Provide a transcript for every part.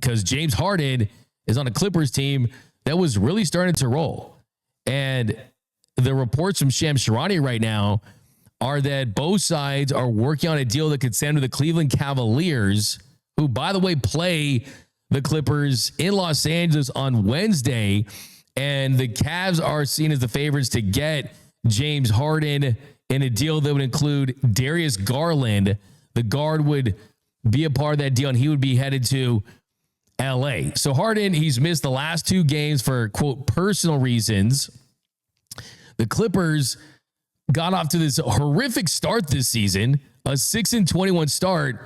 because James Harden is on a Clippers team that was really starting to roll. And the reports from Shams Charania right now are that both sides are working on a deal that could send to the Cleveland Cavaliers, who, by the way, play the Clippers in Los Angeles on Wednesday. And the Cavs are seen as the favorites to get James Harden in a deal that would include Darius Garland. The guard would be a part of that deal, and he would be headed to LA. So Harden, he's missed the last 2 games for, quote, personal reasons. The Clippers got off to this horrific start this season, a 6-21 start,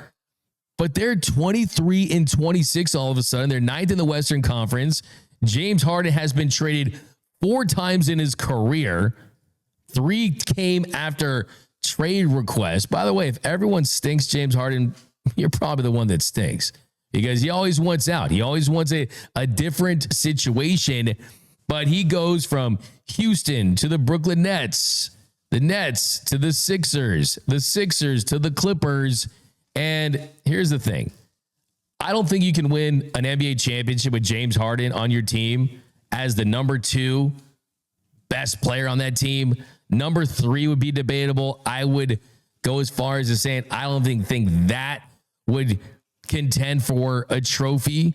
but they're 23-26 all of a sudden. They're 9th in the Western Conference. James Harden has been traded 4 times in his career. 3 came after trade requests. By the way, if everyone stinks James Harden, you're probably the one that stinks, because he always wants out. He always wants a different situation, but he goes from Houston to the Brooklyn Nets, the Nets to the Sixers to the Clippers. And here's the thing. I don't think you can win an NBA championship with James Harden on your team as the number 2 best player on that team. Number 3 would be debatable. I would go as far as to saying I don't think that would contend for a trophy.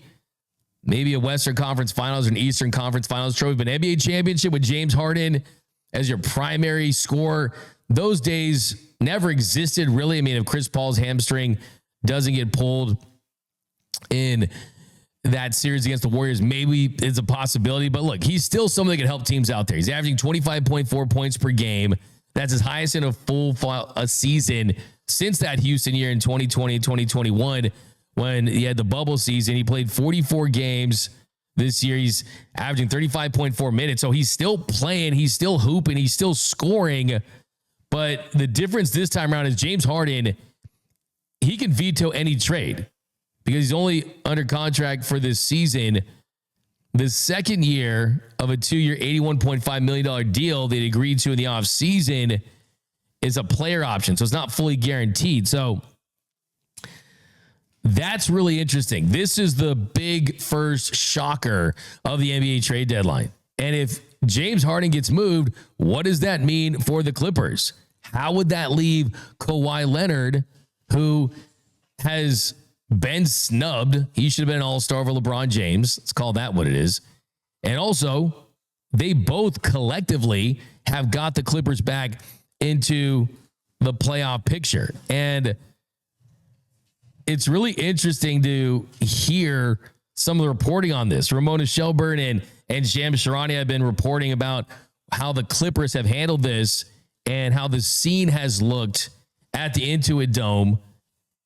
Maybe a Western Conference Finals or an Eastern Conference Finals trophy, but an NBA championship with James Harden as your primary scorer, those days never existed, really. I mean, if Chris Paul's hamstring doesn't get pulled in that series against the Warriors, maybe it's a possibility. But look, he's still someone that can help teams out there. He's averaging 25.4 points per game. That's his highest in a season since that Houston year in 2020 and 2021 when he had the bubble season. He played 44 games this year. He's averaging 35.4 minutes. So he's still playing. He's still hooping. He's still scoring. But the difference this time around is James Harden, he can veto any trade because he's only under contract for this season. The second year of a 2-year, $81.5 million deal they agreed to in the offseason is a player option. So it's not fully guaranteed. So that's really interesting. This is the big first shocker of the NBA trade deadline. And if James Harden gets moved, what does that mean for the Clippers? How would that leave Kawhi Leonard, who has been snubbed? He should have been an all-star over LeBron James. Let's call that what it is. And also, they both collectively have got the Clippers back into the playoff picture. And it's really interesting to hear some of the reporting on this. Ramona Shelburne and Shams Charania have been reporting about how the Clippers have handled this and how the scene has looked at the Intuit Dome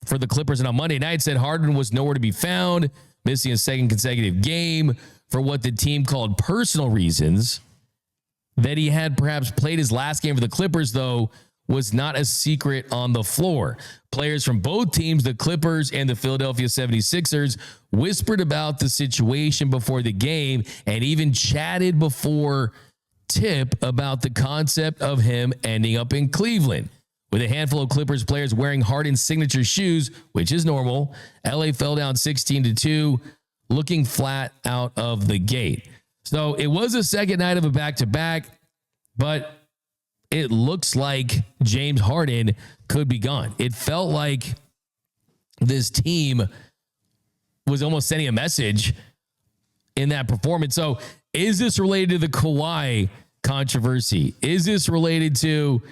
for the Clippers. And on Monday night said Harden was nowhere to be found, missing a second consecutive game for what the team called personal reasons. That he had perhaps played his last game for the Clippers, though, was not a secret on the floor. Players from both teams, the Clippers and the Philadelphia 76ers, whispered about the situation before the game and even chatted before tip about the concept of him ending up in Cleveland. With a handful of Clippers players wearing Harden's signature shoes, which is normal, LA fell down 16-2, looking flat out of the gate. So it was a second night of a back-to-back, but it looks like James Harden could be gone. It felt like this team was almost sending a message in that performance. So is this related to the Kawhi controversy? Is this related to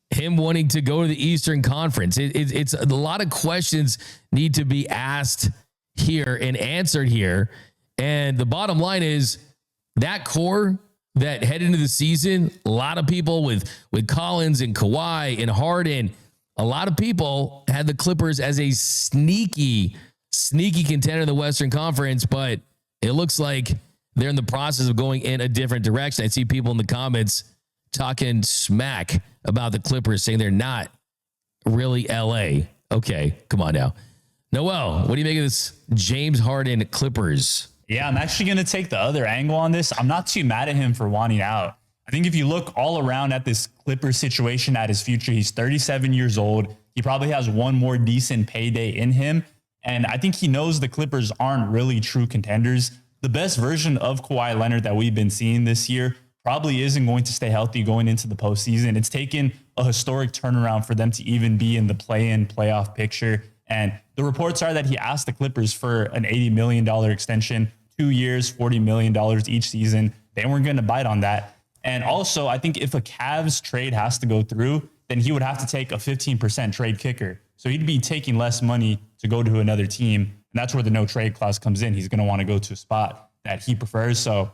him wanting to go to the Eastern Conference? It's a lot of questions need to be asked here and answered here. And the bottom line is that core that head into the season, a lot of people with Collins and Kawhi and Harden, a lot of people had the Clippers as a sneaky contender in the Western Conference, but it looks like they're in the process of going in a different direction. I see people in the comments talking smack about the Clippers, saying they're not really LA. Okay, come on now. Noel, what do you make of this James Harden Clippers? Yeah, I'm actually going to take the other angle on this. I'm not too mad at him for wanting out. I think if you look all around at this Clippers situation, at his future, he's 37 years old. He probably has one more decent payday in him. And I think he knows the Clippers aren't really true contenders. The best version of Kawhi Leonard that we've been seeing this year probably isn't going to stay healthy going into the postseason. It's taken a historic turnaround for them to even be in the play-in playoff picture. And the reports are that he asked the Clippers for an $80 million extension, 2 years, $40 million each season. They weren't going to bite on that. And also, I think if a Cavs trade has to go through, then he would have to take a 15% trade kicker. So he'd be taking less money to go to another team. And that's where the no trade clause comes in. He's going to want to go to a spot that he prefers. So,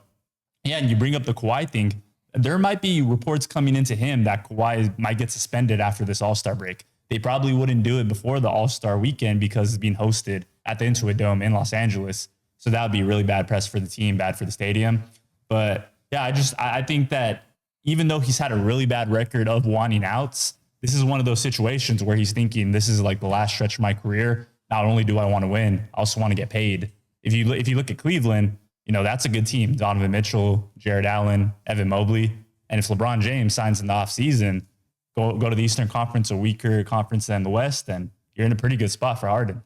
yeah, and you bring up the Kawhi thing. There might be reports coming into him that Kawhi might get suspended after this All-Star break. They probably wouldn't do it before the All-Star weekend because it's being hosted at the Intuit Dome in Los Angeles. So that would be really bad press for the team, bad for the stadium. But yeah, I think that even though he's had a really bad record of wanting outs, this is one of those situations where he's thinking, this is like the last stretch of my career. Not only do I want to win, I also want to get paid. If you look at Cleveland, that's a good team. Donovan Mitchell, Jared Allen, Evan Mobley. And if LeBron James signs in the offseason, go to the Eastern Conference, a weaker conference than the West, then you're in a pretty good spot for Harden.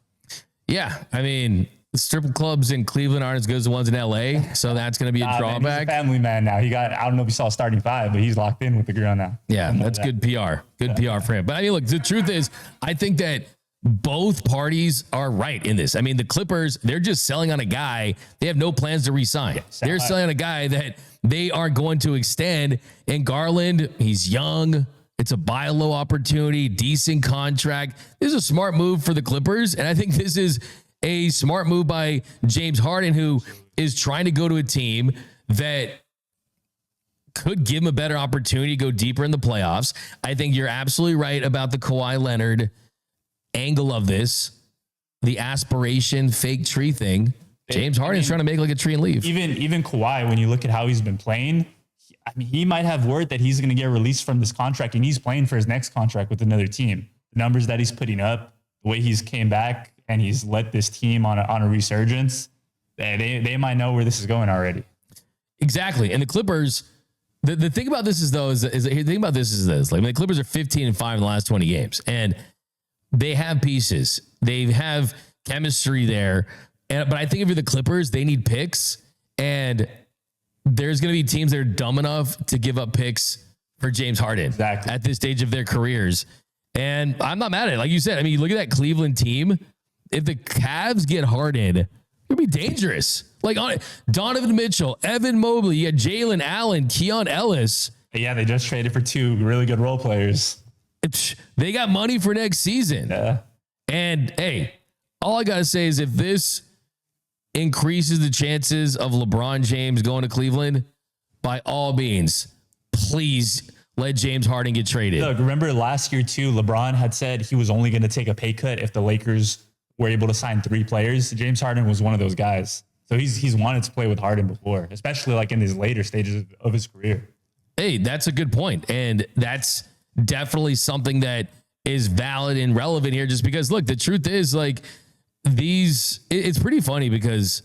Yeah. I mean, the strip clubs in Cleveland aren't as good as the ones in LA. So that's going to be a drawback. Man, he's a family man now. I don't know if you saw starting five, but he's locked in with the girl now. Yeah. That's good PR. Good PR for him. But I mean, look, the truth is, I think that both parties are right in this. I mean, the Clippers, they're just selling on a guy. They have no plans to re-sign. Yeah, they're selling on a guy that they are going to extend. And Garland, he's young. It's a buy low opportunity, decent contract. This is a smart move for the Clippers. And I think this is a smart move by James Harden, who is trying to go to a team that could give him a better opportunity to go deeper in the playoffs. I think you're absolutely right about the Kawhi Leonard angle of this, the aspiration fake tree thing. James Harden's trying to make like a tree and leave. Even Kawhi, when you look at how he's been playing, I mean, he might have word that he's going to get released from this contract, and he's playing for his next contract with another team. The numbers that he's putting up, the way he's came back, and he's led this team on a resurgence, they might know where this is going already. Exactly. And the Clippers, the thing about this is the thing about this is this. Like, the Clippers are 15-5 in the last 20 games, and they have pieces. They have chemistry there. But I think if you're the Clippers, they need picks. And there's going to be teams that are dumb enough to give up picks for James Harden at this stage of their careers. And I'm not mad at it. Like you said, I mean, you look at that Cleveland team. If the Cavs get Harden, it'll be dangerous. Like Donovan Mitchell, Evan Mobley, you got Jalen Allen, Keon Ellis. Yeah, they just traded for two really good role players. They got money for next season. Yeah. And hey, all I got to say is if this increases the chances of LeBron James going to Cleveland, by all means, please let James Harden get traded. Look, remember last year too, LeBron had said he was only going to take a pay cut if the Lakers were able to sign 3 players. James Harden was one of those guys. So he's wanted to play with Harden before, especially like in his later stages of his career. Hey, that's a good point. And that's definitely something that is valid and relevant here, just because, look, the truth is, like, it's pretty funny because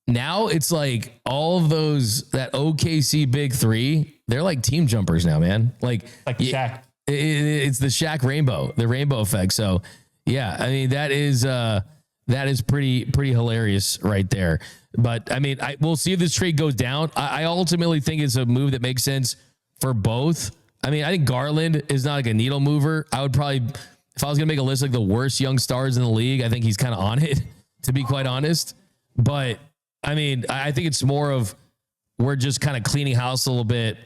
now it's like all of those, that OKC big three, they're like team jumpers now, man. Like Shaq. It's the Shaq rainbow, the rainbow effect. So yeah, I mean, that is pretty hilarious right there. But I mean, we'll see if this trade goes down. I ultimately think it's a move that makes sense for both. I mean, I think Garland is not like a needle mover. I would probably, if I was going to make a list like the worst young stars in the league, I think he's kind of on it, to be quite honest. But I mean, I think it's more of we're just kind of cleaning house a little bit.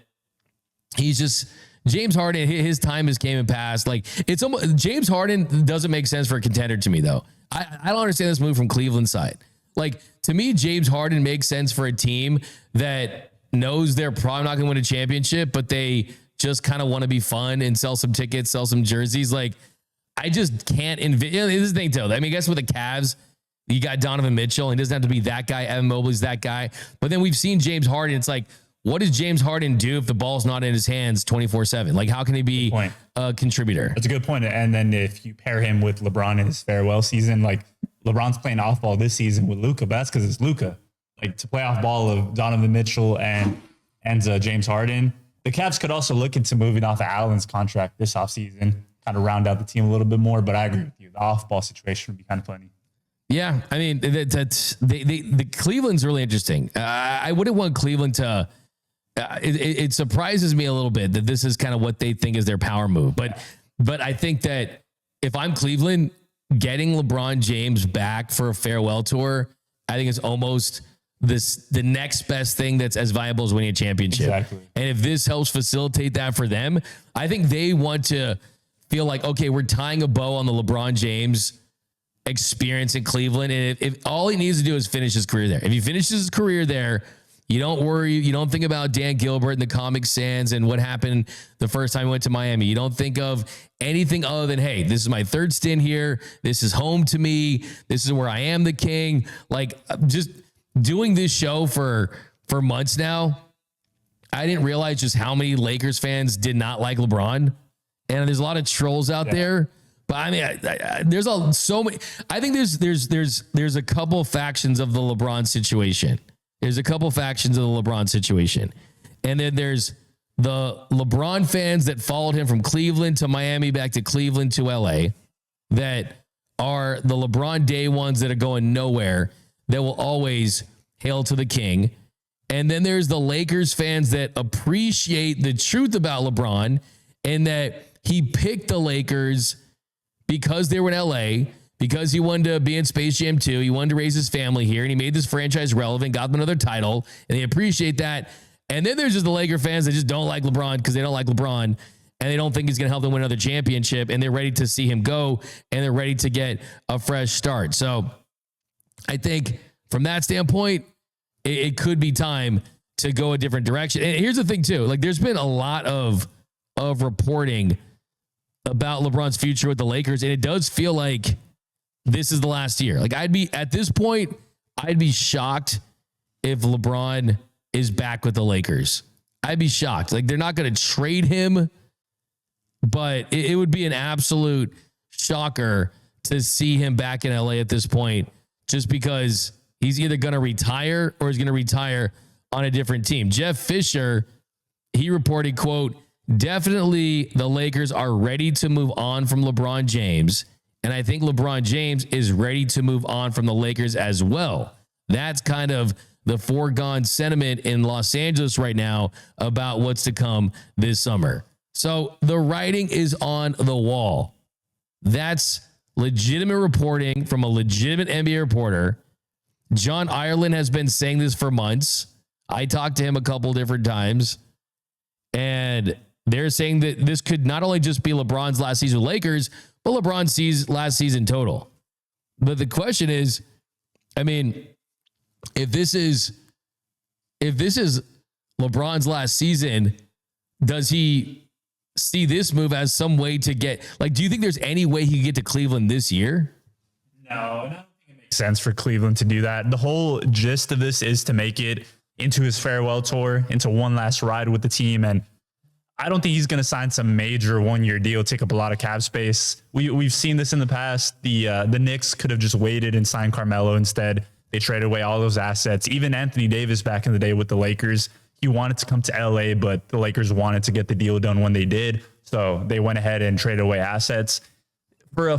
He's just, James Harden, his time has came and passed. Like, it's almost, James Harden doesn't make sense for a contender to me, though. I don't understand this move from Cleveland's side. Like, to me, James Harden makes sense for a team that knows they're probably not going to win a championship, but they just kind of want to be fun and sell some tickets, sell some jerseys. Like, I just can't envision. This is the thing, too. I mean, I guess with the Cavs, you got Donovan Mitchell, and he doesn't have to be that guy. Evan Mobley's that guy. But then we've seen James Harden. It's like, what does James Harden do if the ball's not in his hands 24/7? Like, how can he be a contributor? That's a good point. And then if you pair him with LeBron in his farewell season, like, LeBron's playing off ball this season with Luka, but that's because it's Luka. Like, to play off ball of Donovan Mitchell and James Harden, the Cavs could also look into moving off of Allen's contract this offseason, kind of round out the team a little bit more. But I agree with you. The off ball situation would be kind of funny. Yeah, I mean that's the Cleveland's really interesting. I wouldn't want Cleveland to. It surprises me a little bit that this is kind of what they think is their power move, but I think that if I'm Cleveland, getting LeBron James back for a farewell tour, I think it's almost the next best thing that's as viable as winning a championship. Exactly. And if this helps facilitate that for them, I think they want to feel like, okay, we're tying a bow on the LeBron James experience in Cleveland. And if all he needs to do is finish his career there. If he finishes his career there, you don't worry. You don't think about Dan Gilbert and the Comic Sans and what happened the first time he went to Miami. You don't think of anything other than, hey, this is my third stint here. This is home to me. This is where I am the king. Like, just doing this show for months now, I didn't realize just how many Lakers fans did not like LeBron. And there's a lot of trolls out there. But I mean, there's so many. I think there's a couple factions of the LeBron situation. There's a couple factions of the LeBron situation. And then there's the LeBron fans that followed him from Cleveland to Miami, back to Cleveland to LA, that are the LeBron day ones that are going nowhere, that will always hail to the king. And then there's the Lakers fans that appreciate the truth about LeBron and that he picked the Lakers because they were in LA, because he wanted to be in Space Jam 2. He wanted to raise his family here, and he made this franchise relevant, got them another title, and they appreciate that. And then there's just the Laker fans that just don't like LeBron because they don't like LeBron, and they don't think he's going to help them win another championship, and they're ready to see him go, and they're ready to get a fresh start. So I think from that standpoint, it could be time to go a different direction. And here's the thing, too. Like, there's been a lot of reporting about LeBron's future with the Lakers, and it does feel like this is the last year. Like, at this point, I'd be shocked if LeBron is back with the Lakers. I'd be shocked. Like, they're not going to trade him, but it would be an absolute shocker to see him back in LA at this point, just because he's either going to retire or he's going to retire on a different team. Jeff Fisher, he reported, quote, "Definitely the Lakers are ready to move on from LeBron James. And I think LeBron James is ready to move on from the Lakers as well." That's kind of the foregone sentiment in Los Angeles right now about what's to come this summer. So the writing is on the wall. That's legitimate reporting from a legitimate NBA reporter. John Ireland has been saying this for months. I talked to him a couple different times, and they're saying that this could not only just be LeBron's last season with Lakers, but LeBron's last season total. But the question is, I mean, if this is LeBron's last season, does he see this move as some way to get, like, do you think there's any way he could get to Cleveland this year? No, I don't think it makes sense for Cleveland to do that. The whole gist of this is to make it into his farewell tour, into one last ride with the team. And I don't think he's going to sign some major one-year deal, take up a lot of cap space. We've seen this in the past. The Knicks could have just waited and signed Carmelo instead. They traded away all those assets. Even Anthony Davis back in the day with the Lakers, he wanted to come to LA, but the Lakers wanted to get the deal done when they did. So they went ahead and traded away assets. For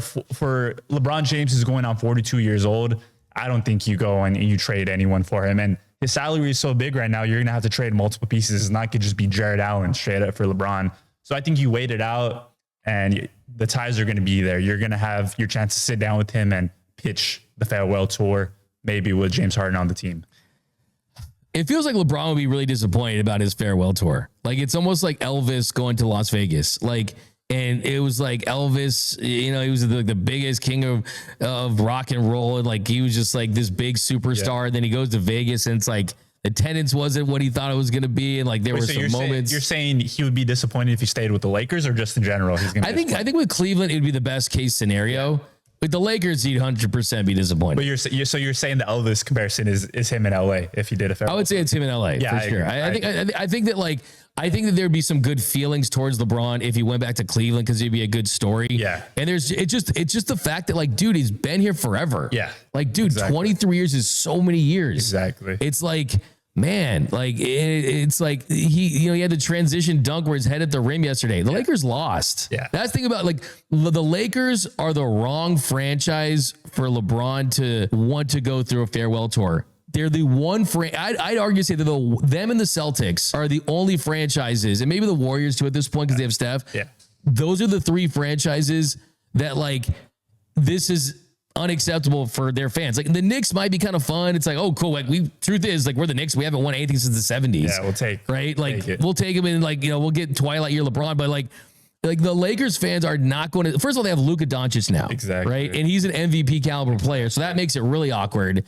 LeBron James, who's going on 42 years old, I don't think you go and you trade anyone for him. And his salary is so big right now, you're going to have to trade multiple pieces. It's not going to just be Jared Allen straight up for LeBron. So I think you wait it out, and the ties are going to be there. You're going to have your chance to sit down with him and pitch the farewell tour, maybe with James Harden on the team. It feels like LeBron would be really disappointed about his farewell tour. Like, it's almost like Elvis going to Las Vegas. Like, and it was like Elvis, he was the biggest king of rock and roll. And like, he was just like this big superstar. Yeah. And then he goes to Vegas, and it's like attendance wasn't what he thought it was going to be. And like, there were some moments. You're saying he would be disappointed if he stayed with the Lakers, or just in general? I think with Cleveland, it would be the best case scenario. Yeah. With the Lakers, he'd 100% be disappointed. But you're saying the Elvis comparison is him in LA if he did a farewell. I would say it's him in LA, yeah, for sure. I think that there'd be some good feelings towards LeBron if he went back to Cleveland, because it'd be a good story. Yeah. And it's just the fact that, like, dude, he's been here forever. Yeah. Like, dude, exactly. 23 years is so many years. Exactly. It's like man, like it's like he had the transition dunk where his head at the rim yesterday. The Lakers lost. Yeah. That's the thing about like the Lakers are the wrong franchise for LeBron to want to go through a farewell tour. They're the one I'd argue say that them and the Celtics are the only franchises, and maybe the Warriors too at this point because they have Steph. Yeah. Those are the three franchises that like this is unacceptable for their fans. Like the Knicks might be kind of fun. It's like, oh, cool. Like truth is like we're the Knicks. We haven't won anything since the 70s. Yeah, we'll take right. Like take we'll take them in like, we'll get Twilight year LeBron, but like the Lakers fans are not going to, first of all, they have Luka Doncic now. Exactly. Right. And he's an MVP caliber player. So that makes it really awkward.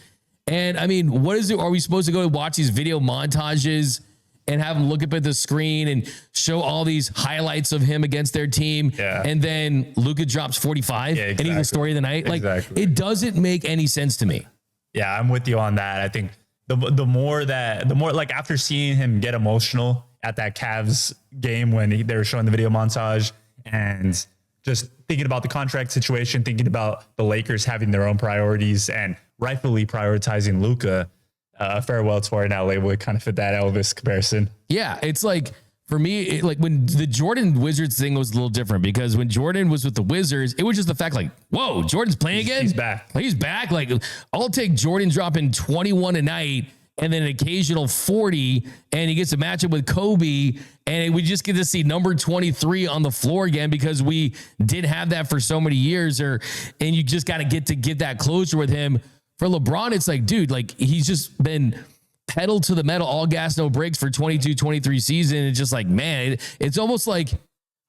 And I mean, what is it? Are we supposed to go watch these video montages and have them look up at the screen and show all these highlights of him against their team? Yeah. And then Luka drops 45 and he's the story of the night. Like it doesn't make any sense to me. Yeah, I'm with you on that. I think the more like after seeing him get emotional at that Cavs game when they were showing the video montage and just thinking about the contract situation, thinking about the Lakers having their own priorities and rightfully prioritizing Luka, a farewell tour in LA would kind of fit that Elvis comparison. Yeah, it's like for me, like when the Jordan Wizards thing was a little different because when Jordan was with the Wizards, it was just the fact like, whoa, Jordan's playing again. He's back. Like, he's back. Like I'll take Jordan dropping 21 a night and then an occasional 40, and he gets a matchup with Kobe, and we just get to see number 23 on the floor again because we did have that for so many years. And you just got to get that closure with him. For LeBron, it's like, dude, like he's just been pedal to the metal, all gas, no brakes for 22, 23 season. It's just like, man, it's almost like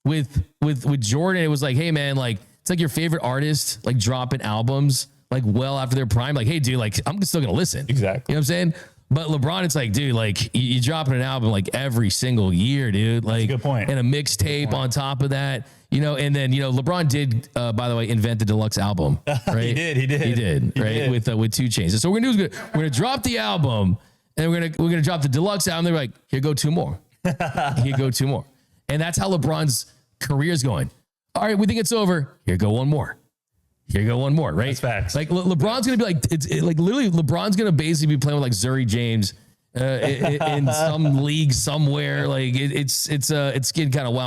with Jordan, it was like, hey man, like it's like your favorite artist, like dropping albums, like well after their prime. Like, hey dude, like I'm still going to listen. Exactly. You know what I'm saying? But LeBron, it's like, dude, like you dropping an album like every single year, dude. Like, good point. And a mixtape on top of that, and then LeBron did, by the way, invent the deluxe album, right? He did, right? With 2 Chainz. So we're gonna drop the album, and we're gonna drop the deluxe album. They're like, here go 2 more, here go 2 more, and that's how LeBron's career is going. All right, we think it's over. Here go 1 more. Here you go 1 more, right? That's facts. Like LeBron's gonna be like, like literally LeBron's gonna basically be playing with like Zuri James in some league somewhere. Like it's getting kind of wild.